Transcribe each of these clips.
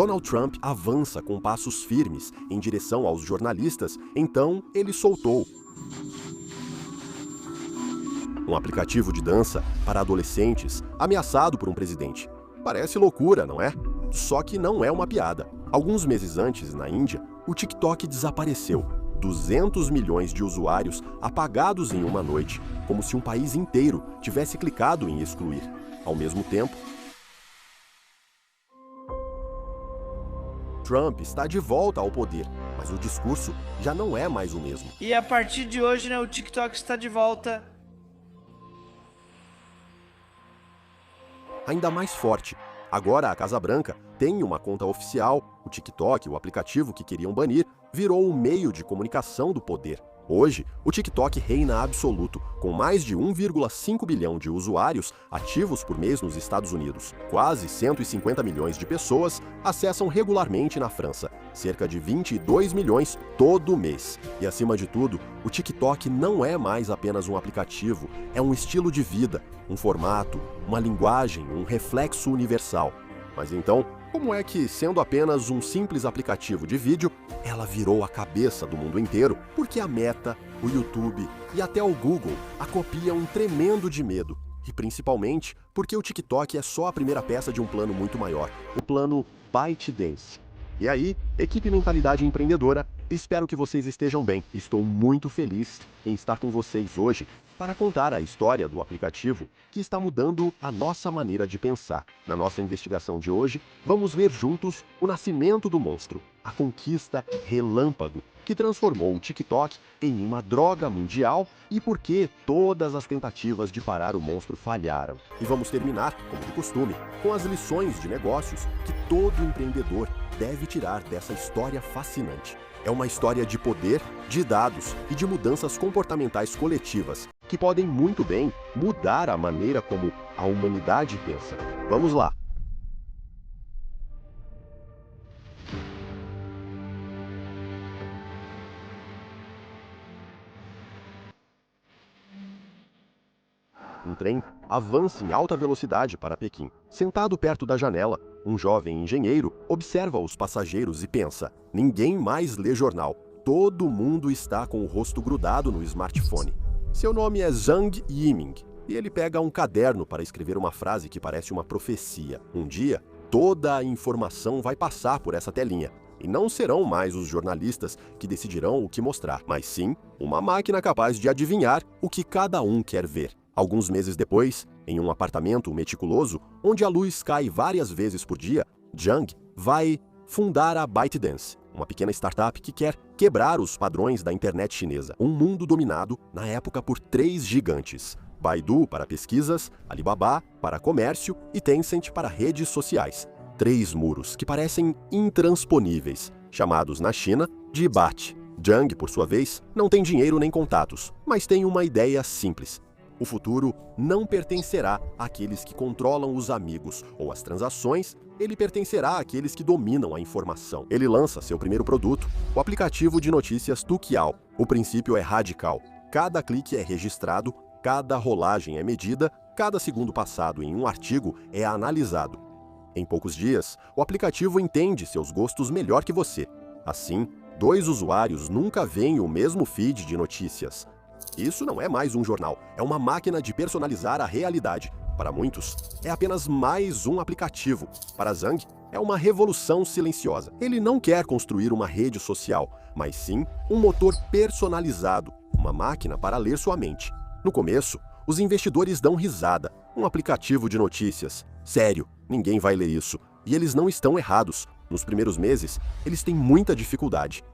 Donald Trump avança com passos firmes em direção aos jornalistas, então ele soltou um aplicativo de dança para adolescentes ameaçado por um presidente. Parece loucura, não é? Só que não é uma piada. Alguns meses antes, na Índia, o TikTok desapareceu. 200 milhões de usuários apagados em uma noite, como se um país inteiro tivesse clicado em excluir. Ao mesmo tempo, Trump está de volta ao poder, mas o discurso já não é mais o mesmo. E a partir de hoje, né, o TikTok está de volta. Ainda mais forte. Agora a Casa Branca tem uma conta oficial. O TikTok, o aplicativo que queriam banir, virou um meio de comunicação do poder. Hoje, o TikTok reina absoluto, com mais de 1,5 bilhão de usuários ativos por mês nos Estados Unidos. Quase 150 milhões de pessoas acessam regularmente na França, cerca de 22 milhões todo mês. E acima de tudo, o TikTok não é mais apenas um aplicativo, é um estilo de vida, um formato, uma linguagem, um reflexo universal. Mas então, como é que, sendo apenas um simples aplicativo de vídeo, ela virou a cabeça do mundo inteiro? Porque a Meta, o YouTube e até o Google a copiam tremendo de medo. E principalmente porque o TikTok é só a primeira peça de um plano muito maior, o plano ByteDance. E aí, equipe Mentalidade Empreendedora, espero que vocês estejam bem. Estou muito feliz em estar com vocês hoje para contar a história do aplicativo que está mudando a nossa maneira de pensar. Na nossa investigação de hoje, vamos ver juntos o nascimento do monstro, a conquista relâmpago que transformou o TikTok em uma droga mundial e por que todas as tentativas de parar o monstro falharam. E vamos terminar, como de costume, com as lições de negócios que todo empreendedor deve tirar dessa história fascinante. É uma história de poder, de dados e de mudanças comportamentais coletivas que podem muito bem mudar a maneira como a humanidade pensa. Vamos lá! Um trem avança em alta velocidade para Pequim. Sentado perto da janela, um jovem engenheiro observa os passageiros e pensa: ninguém mais lê jornal. Todo mundo está com o rosto grudado no smartphone. Seu nome é Zhang Yiming e ele pega um caderno para escrever uma frase que parece uma profecia. Um dia, toda a informação vai passar por essa telinha. E não serão mais os jornalistas que decidirão o que mostrar, mas sim uma máquina capaz de adivinhar o que cada um quer ver. Alguns meses depois, em um apartamento meticuloso, onde a luz cai várias vezes por dia, Zhang vai fundar a ByteDance, uma pequena startup que quer quebrar os padrões da internet chinesa. Um mundo dominado, na época, por 3 gigantes: Baidu para pesquisas, Alibaba para comércio e Tencent para redes sociais. 3 muros que parecem intransponíveis, chamados na China de BAT. Zhang, por sua vez, não tem dinheiro nem contatos, mas tem uma ideia simples. O futuro não pertencerá àqueles que controlam os amigos ou as transações, ele pertencerá àqueles que dominam a informação. Ele lança seu primeiro produto, o aplicativo de notícias Tuqiao. O princípio é radical. Cada clique é registrado, cada rolagem é medida, cada segundo passado em um artigo é analisado. Em poucos dias, o aplicativo entende seus gostos melhor que você. Assim, 2 usuários nunca veem o mesmo feed de notícias. Isso não é mais um jornal, é uma máquina de personalizar a realidade. Para muitos, é apenas mais um aplicativo. Para Zhang, é uma revolução silenciosa. Ele não quer construir uma rede social, mas sim um motor personalizado, uma máquina para ler sua mente. No começo, os investidores dão risada. Um aplicativo de notícias. Sério, ninguém vai ler isso. E eles não estão errados. Nos primeiros meses, eles têm muita dificuldade.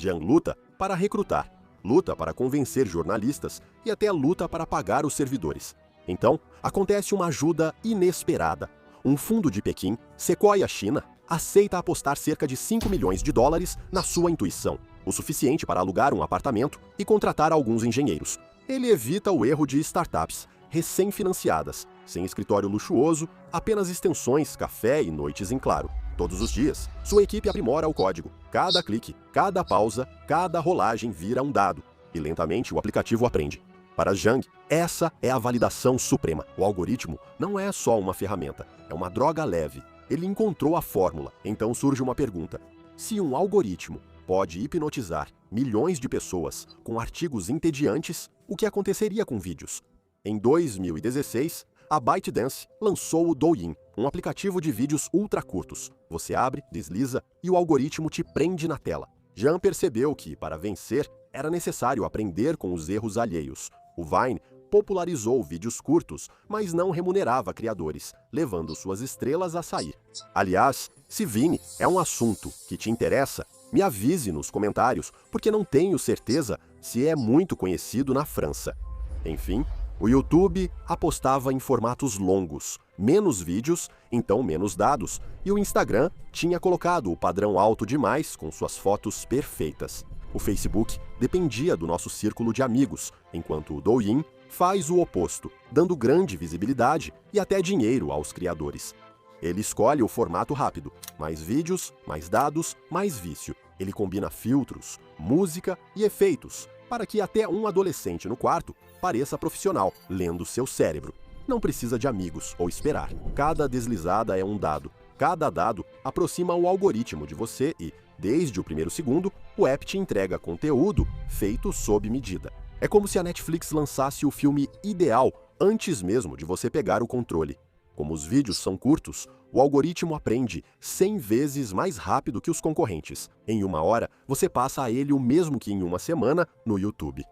Zhang luta para recrutar. Luta para convencer jornalistas e até luta para pagar os servidores. Então, acontece uma ajuda inesperada. Um fundo de Pequim, Sequoia China, aceita apostar cerca de 5 milhões de dólares na sua intuição, o suficiente para alugar um apartamento e contratar alguns engenheiros. Ele evita o erro de startups recém-financiadas, sem escritório luxuoso, apenas extensões, café e noites em claro. Todos os dias, sua equipe aprimora o código. Cada clique, cada pausa, cada rolagem vira um dado. E lentamente o aplicativo aprende. Para Zhang, essa é a validação suprema. O algoritmo não é só uma ferramenta, é uma droga leve. Ele encontrou a fórmula. Então surge uma pergunta: se um algoritmo pode hipnotizar milhões de pessoas com artigos entediantes, o que aconteceria com vídeos? Em 2016, a ByteDance lançou o Douyin, um aplicativo de vídeos ultra curtos. Você abre, desliza e o algoritmo te prende na tela. Jean percebeu que, para vencer, era necessário aprender com os erros alheios. O Vine popularizou vídeos curtos, mas não remunerava criadores, levando suas estrelas a sair. Aliás, se Vine é um assunto que te interessa, me avise nos comentários, porque não tenho certeza se é muito conhecido na França. Enfim, o YouTube apostava em formatos longos, menos vídeos, então menos dados, e o Instagram tinha colocado o padrão alto demais com suas fotos perfeitas. O Facebook dependia do nosso círculo de amigos, enquanto o Douyin faz o oposto, dando grande visibilidade e até dinheiro aos criadores. Ele escolhe o formato rápido, mais vídeos, mais dados, mais vício. Ele combina filtros, música e efeitos, para que até um adolescente no quarto pareça profissional, lendo seu cérebro. Não precisa de amigos ou esperar. Cada deslizada é um dado. Cada dado aproxima o algoritmo de você e, desde o primeiro segundo, o app te entrega conteúdo feito sob medida. É como se a Netflix lançasse o filme ideal antes mesmo de você pegar o controle. Como os vídeos são curtos, o algoritmo aprende 100 vezes mais rápido que os concorrentes. Em 1 hora, você passa a ele o mesmo que em 1 semana no YouTube.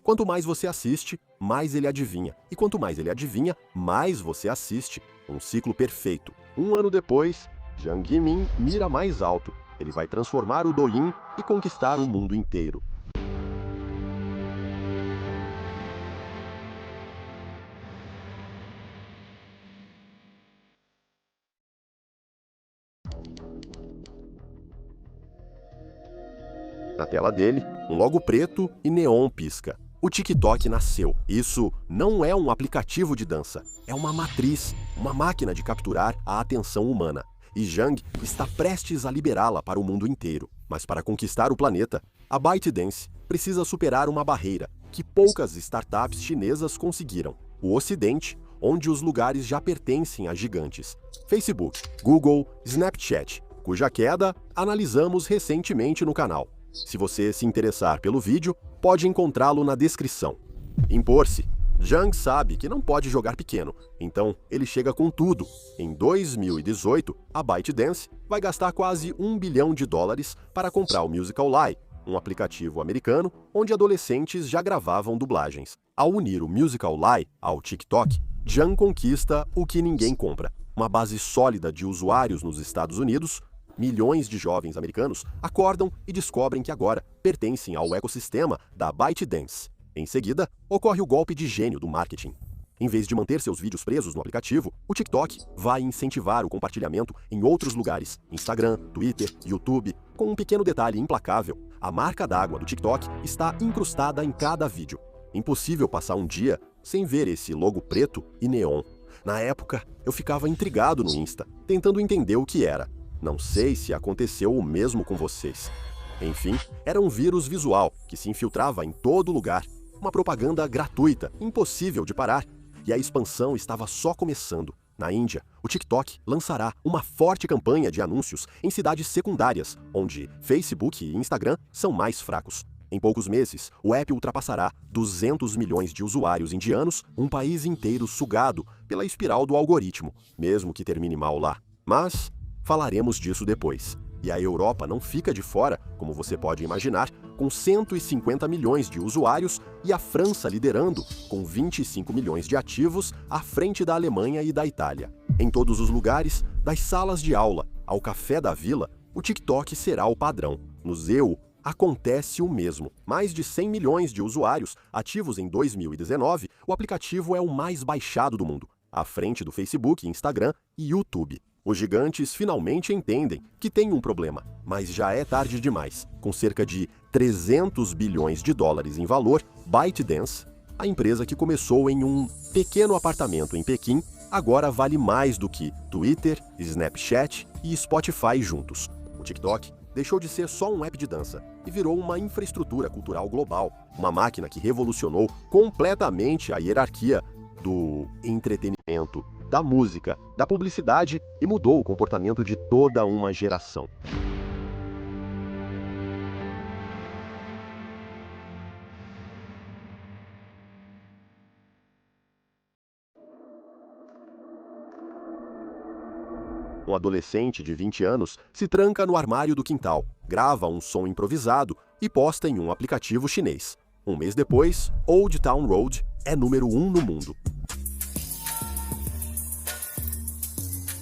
Quanto mais você assiste, mais ele adivinha. E quanto mais ele adivinha, mais você assiste. Um ciclo perfeito. 1 ano depois, Jiang Zemin mira mais alto. Ele vai transformar o Douyin e conquistar o mundo inteiro. Na tela dele, um logo preto e neon pisca. O TikTok nasceu. Isso não é um aplicativo de dança, é uma matriz, uma máquina de capturar a atenção humana. E Jiang está prestes a liberá-la para o mundo inteiro. Mas para conquistar o planeta, a ByteDance precisa superar uma barreira que poucas startups chinesas conseguiram: o Ocidente, onde os lugares já pertencem a gigantes. Facebook, Google, Snapchat, cuja queda analisamos recentemente no canal. Se você se interessar pelo vídeo, pode encontrá-lo na descrição. Impor-se. Jiang sabe que não pode jogar pequeno, então ele chega com tudo. Em 2018, a ByteDance vai gastar quase $1 bilhão para comprar o Musical.ly, um aplicativo americano onde adolescentes já gravavam dublagens. Ao unir o Musical.ly ao TikTok, Jiang conquista o que ninguém compra: uma base sólida de usuários nos Estados Unidos. Milhões de jovens americanos acordam e descobrem que agora pertencem ao ecossistema da ByteDance. Em seguida, ocorre o golpe de gênio do marketing. Em vez de manter seus vídeos presos no aplicativo, o TikTok vai incentivar o compartilhamento em outros lugares: Instagram, Twitter, YouTube. Com um pequeno detalhe implacável: a marca d'água do TikTok está incrustada em cada vídeo. Impossível passar um dia sem ver esse logo preto e neon. Na época, eu ficava intrigado no Insta, tentando entender o que era. Não sei se aconteceu o mesmo com vocês. Enfim, era um vírus visual que se infiltrava em todo lugar. Uma propaganda gratuita, impossível de parar. E a expansão estava só começando. Na Índia, o TikTok lançará uma forte campanha de anúncios em cidades secundárias, onde Facebook e Instagram são mais fracos. Em poucos meses, o app ultrapassará 200 milhões de usuários indianos, um país inteiro sugado pela espiral do algoritmo, mesmo que termine mal lá. Mas falaremos disso depois. E a Europa não fica de fora, como você pode imaginar, com 150 milhões de usuários e a França liderando, com 25 milhões de ativos, à frente da Alemanha e da Itália. Em todos os lugares, das salas de aula ao café da vila, o TikTok será o padrão. No ZEU, acontece o mesmo. Mais de 100 milhões de usuários ativos em 2019, o aplicativo é o mais baixado do mundo, à frente do Facebook, Instagram e YouTube. Os gigantes finalmente entendem que tem um problema, mas já é tarde demais. Com cerca de 300 bilhões de dólares em valor, ByteDance, a empresa que começou em um pequeno apartamento em Pequim, agora vale mais do que Twitter, Snapchat e Spotify juntos. O TikTok deixou de ser só um app de dança e virou uma infraestrutura cultural global, uma máquina que revolucionou completamente a hierarquia do entretenimento. da música, da publicidade e mudou o comportamento de toda uma geração. Um adolescente de 20 anos se tranca no armário do quintal, grava um som improvisado e posta em um aplicativo chinês. Um mês depois, Old Town Road é número 1 no mundo.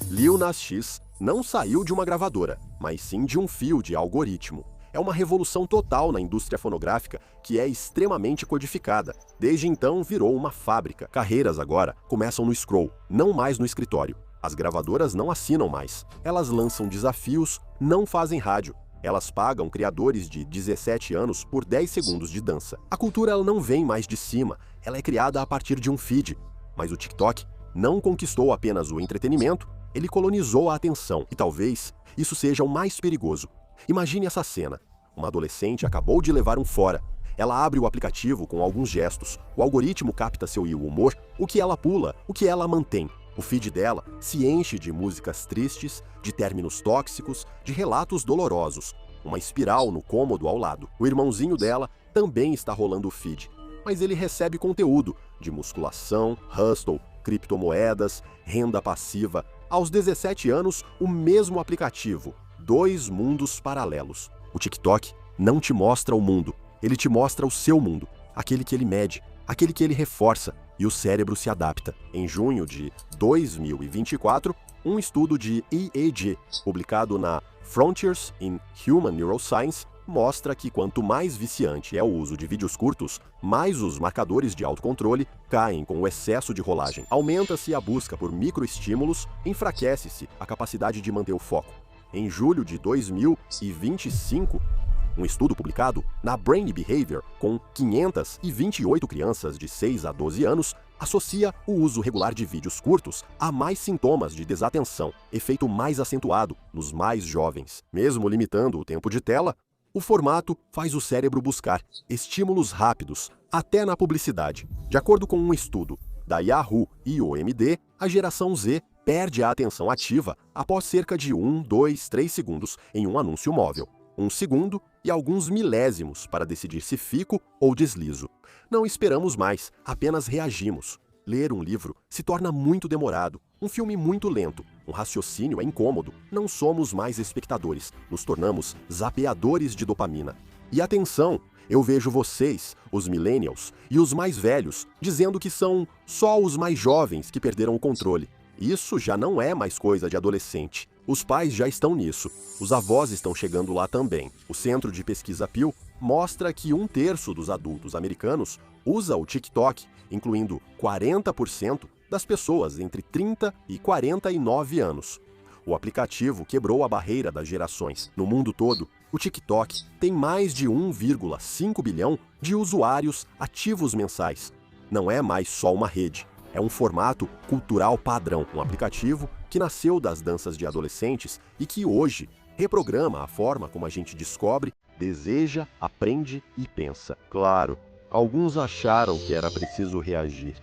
Lil Nas X não saiu de uma gravadora, mas sim de um fio de algoritmo. É uma revolução total na indústria fonográfica que é extremamente codificada. Desde então virou uma fábrica. Carreiras agora começam no scroll, não mais no escritório. As gravadoras não assinam mais. Elas lançam desafios, não fazem rádio. Elas pagam criadores de 17 anos por 10 segundos de dança. A cultura ela não vem mais de cima, ela é criada a partir de um feed. Mas o TikTok não conquistou apenas o entretenimento, ele colonizou a atenção. E talvez isso seja o mais perigoso. Imagine essa cena. Uma adolescente acabou de levar um fora. Ela abre o aplicativo com alguns gestos. O algoritmo capta seu humor, o que ela pula, o que ela mantém. O feed dela se enche de músicas tristes, de términos tóxicos, de relatos dolorosos. Uma espiral no cômodo ao lado. O irmãozinho dela também está rolando o feed, mas ele recebe conteúdo de musculação, hustle, criptomoedas, renda passiva. Aos 17 anos, o mesmo aplicativo. 2 mundos paralelos. O TikTok não te mostra o mundo, ele te mostra o seu mundo. Aquele que ele mede, aquele que ele reforça. E o cérebro se adapta. Em junho de 2024, um estudo de EEG, publicado na Frontiers in Human Neuroscience, mostra que quanto mais viciante é o uso de vídeos curtos, mais os marcadores de autocontrole caem com o excesso de rolagem. Aumenta-se a busca por microestímulos, enfraquece-se a capacidade de manter o foco. Em julho de 2025, um estudo publicado na Brain Behavior com 528 crianças de 6 a 12 anos associa o uso regular de vídeos curtos a mais sintomas de desatenção, efeito mais acentuado nos mais jovens. Mesmo limitando o tempo de tela, o formato faz o cérebro buscar estímulos rápidos, até na publicidade. De acordo com um estudo da Yahoo e OMD, a geração Z perde a atenção ativa após cerca de 1, 2, 3 segundos em um anúncio móvel. 1 segundo e alguns milésimos para decidir se fico ou deslizo. Não esperamos mais, apenas reagimos. Ler um livro se torna muito demorado, um filme muito lento, um raciocínio é incômodo. Não somos mais espectadores, nos tornamos zapeadores de dopamina. E atenção, eu vejo vocês, os millennials e os mais velhos, dizendo que são só os mais jovens que perderam o controle. Isso já não é mais coisa de adolescente. Os pais já estão nisso. Os avós estão chegando lá também. O Centro de Pesquisa Pew mostra que 1/3 dos adultos americanos usa o TikTok, incluindo 40% das pessoas entre 30 e 49 anos. O aplicativo quebrou a barreira das gerações. No mundo todo, o TikTok tem mais de 1,5 bilhão de usuários ativos mensais. Não é mais só uma rede. É um formato cultural padrão, um aplicativo que nasceu das danças de adolescentes e que hoje reprograma a forma como a gente descobre, deseja, aprende e pensa. Claro, alguns acharam que era preciso reagir.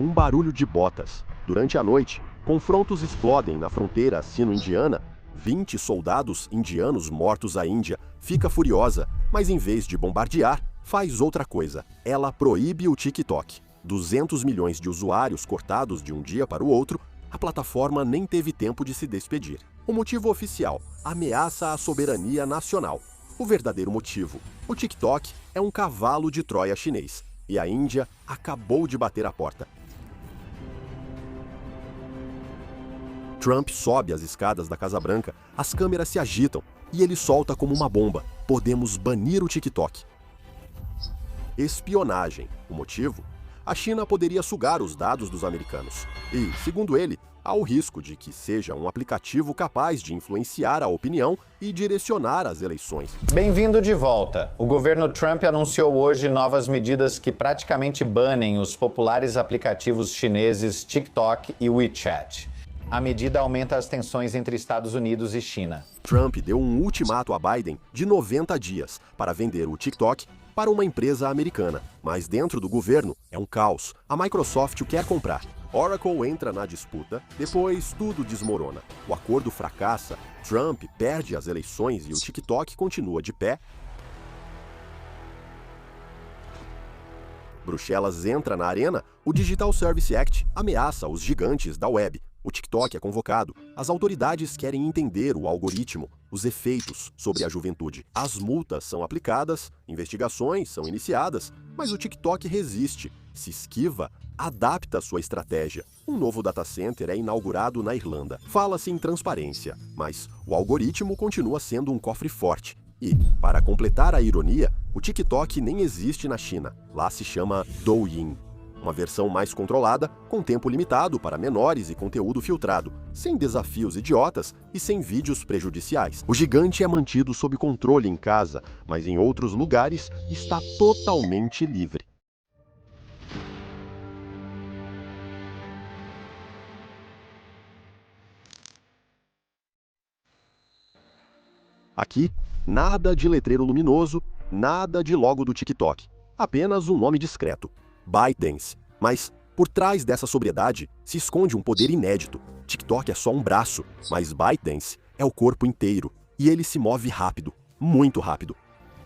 Um barulho de botas. Durante a noite, confrontos explodem na fronteira sino-indiana. 20 soldados indianos mortos à Índia. Fica furiosa, mas em vez de bombardear, faz outra coisa. Ela proíbe o TikTok. 200 milhões de usuários cortados de um dia para o outro, a plataforma nem teve tempo de se despedir. O motivo oficial: ameaça à soberania nacional. O verdadeiro motivo: o TikTok é um cavalo de Troia chinês. E a Índia acabou de bater a porta. Trump sobe as escadas da Casa Branca, as câmeras se agitam e ele solta como uma bomba: podemos banir o TikTok. Espionagem. O motivo? A China poderia sugar os dados dos americanos. E, segundo ele, há o risco de que seja um aplicativo capaz de influenciar a opinião e direcionar as eleições. Bem-vindo de volta. O governo Trump anunciou hoje novas medidas que praticamente banem os populares aplicativos chineses TikTok e WeChat. A medida aumenta as tensões entre Estados Unidos e China. Trump deu um ultimato a Biden de 90 dias para vender o TikTok para uma empresa americana. Mas dentro do governo é um caos. A Microsoft o quer comprar. Oracle entra na disputa, depois tudo desmorona. O acordo fracassa, Trump perde as eleições e o TikTok continua de pé. Bruxelas entra na arena, o Digital Service Act ameaça os gigantes da web. O TikTok é convocado. As autoridades querem entender o algoritmo, os efeitos sobre a juventude. As multas são aplicadas, investigações são iniciadas, mas o TikTok resiste, se esquiva, adapta sua estratégia. Um novo data center é inaugurado na Irlanda. Fala-se em transparência, mas o algoritmo continua sendo um cofre forte. E, para completar a ironia, o TikTok nem existe na China. Lá se chama Douyin. Uma versão mais controlada, com tempo limitado para menores e conteúdo filtrado, sem desafios idiotas e sem vídeos prejudiciais. O gigante é mantido sob controle em casa, mas em outros lugares está totalmente livre. Aqui, nada de letreiro luminoso, nada de logo do TikTok. Apenas um nome discreto. ByteDance. Mas, por trás dessa sobriedade, se esconde um poder inédito. TikTok é só um braço, mas ByteDance é o corpo inteiro. E ele se move rápido, muito rápido.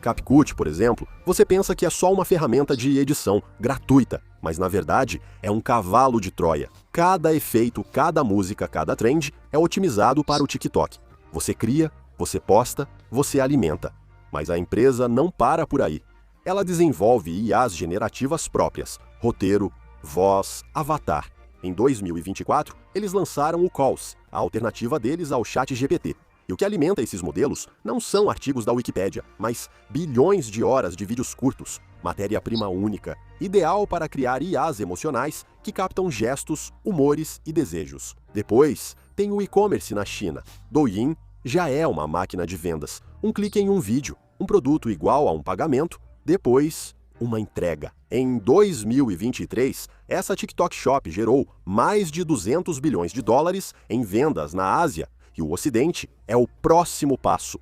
CapCut, por exemplo, você pensa que é só uma ferramenta de edição, gratuita, mas na verdade é um cavalo de Troia. Cada efeito, cada música, cada trend é otimizado para o TikTok. Você cria, você posta, você alimenta. Mas a empresa não para por aí. Ela desenvolve IAs generativas próprias, roteiro, voz, avatar. Em 2024, eles lançaram o Calls, a alternativa deles ao ChatGPT. E o que alimenta esses modelos não são artigos da Wikipédia, mas bilhões de horas de vídeos curtos, matéria-prima única, ideal para criar IAs emocionais que captam gestos, humores e desejos. Depois, tem o e-commerce na China. Douyin já é uma máquina de vendas. Um clique em um vídeo, um produto igual a um pagamento, depois, uma entrega. Em 2023, essa TikTok Shop gerou mais de 200 bilhões de dólares em vendas na Ásia, e o Ocidente é o próximo passo.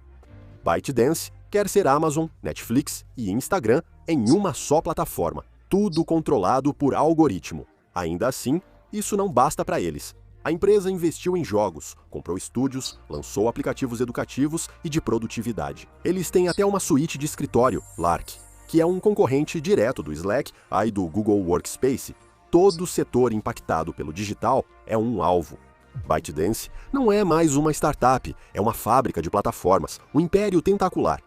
ByteDance quer ser Amazon, Netflix e Instagram em uma só plataforma, tudo controlado por algoritmo. Ainda assim, isso não basta para eles. A empresa investiu em jogos, comprou estúdios, lançou aplicativos educativos e de produtividade. Eles têm até uma suíte de escritório, Lark, que é um concorrente direto do Slack e do Google Workspace. Todo setor impactado pelo digital é um alvo. ByteDance não é mais uma startup, é uma fábrica de plataformas, um império tentacular.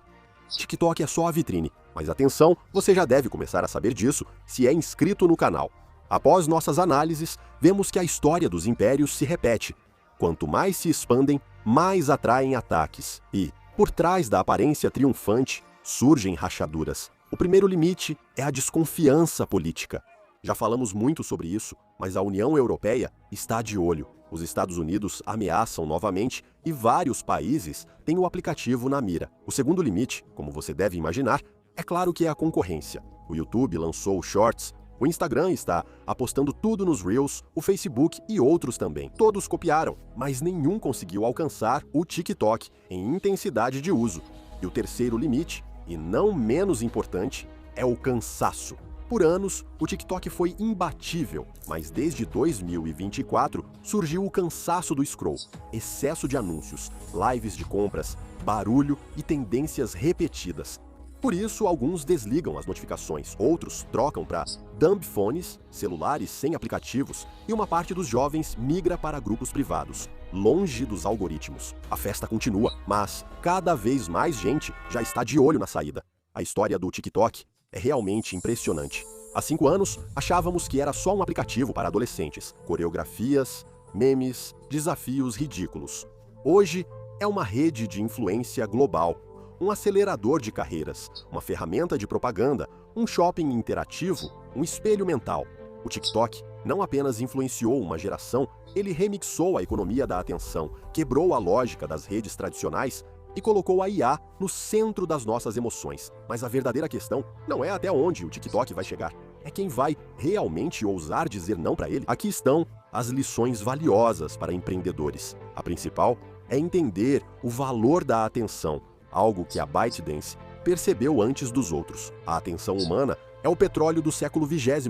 TikTok é só a vitrine, mas atenção, você já deve começar a saber disso se é inscrito no canal. Após nossas análises, vemos que a história dos impérios se repete. Quanto mais se expandem, mais atraem ataques. E, por trás da aparência triunfante, surgem rachaduras. O primeiro limite é a desconfiança política. Já falamos muito sobre isso, mas a União Europeia está de olho. Os Estados Unidos ameaçam novamente e vários países têm o aplicativo na mira. O segundo limite, como você deve imaginar, é claro que é a concorrência. O YouTube lançou o Shorts, o Instagram está apostando tudo nos Reels, o Facebook e outros também. Todos copiaram, mas nenhum conseguiu alcançar o TikTok em intensidade de uso. E o terceiro limite, e não menos importante, é o cansaço. Por anos, o TikTok foi imbatível, mas desde 2024 surgiu o cansaço do scroll, excesso de anúncios, lives de compras, barulho e tendências repetidas. Por isso, alguns desligam as notificações, outros trocam para dumb phones, celulares sem aplicativos, e uma parte dos jovens migra para grupos privados, longe dos algoritmos. A festa continua, mas cada vez mais gente já está de olho na saída. A história do TikTok é realmente impressionante. Há 5 anos, achávamos que era só um aplicativo para adolescentes, coreografias, memes, desafios ridículos. Hoje, é uma rede de influência global, um acelerador de carreiras, uma ferramenta de propaganda, um shopping interativo, um espelho mental. O TikTok não apenas influenciou uma geração, ele remixou a economia da atenção, quebrou a lógica das redes tradicionais e colocou a IA no centro das nossas emoções. Mas a verdadeira questão não é até onde o TikTok vai chegar, é quem vai realmente ousar dizer não para ele. Aqui estão as lições valiosas para empreendedores. A principal é entender o valor da atenção, algo que a ByteDance percebeu antes dos outros. A atenção humana é o petróleo do século XXI.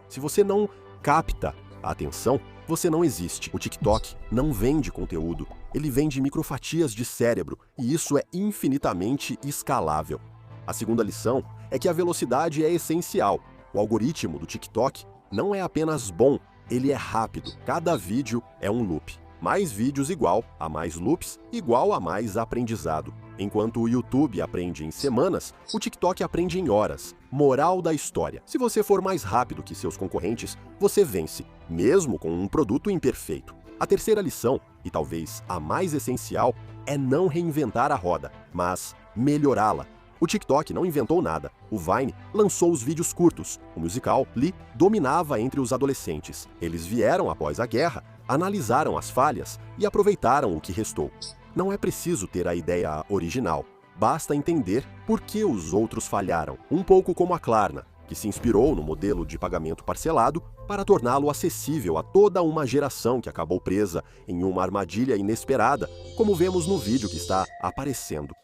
Se você não capta a atenção, você não existe. O TikTok não vende conteúdo, ele vende microfatias de cérebro, e isso é infinitamente escalável. A segunda lição é que a velocidade é essencial. O algoritmo do TikTok não é apenas bom, ele é rápido. Cada vídeo é um loop. Mais vídeos igual a mais loops, igual a mais aprendizado. Enquanto o YouTube aprende em semanas, o TikTok aprende em horas. Moral da história: se você for mais rápido que seus concorrentes, você vence, mesmo com um produto imperfeito. A terceira lição, e talvez a mais essencial, é não reinventar a roda, mas melhorá-la. O TikTok não inventou nada. O Vine lançou os vídeos curtos. O Musical.ly dominava entre os adolescentes. Eles vieram após a guerra, analisaram as falhas e aproveitaram o que restou. Não é preciso ter a ideia original. Basta entender por que os outros falharam. Um pouco como a Klarna, que se inspirou no modelo de pagamento parcelado para torná-lo acessível a toda uma geração que acabou presa em uma armadilha inesperada, como vemos no vídeo que está aparecendo.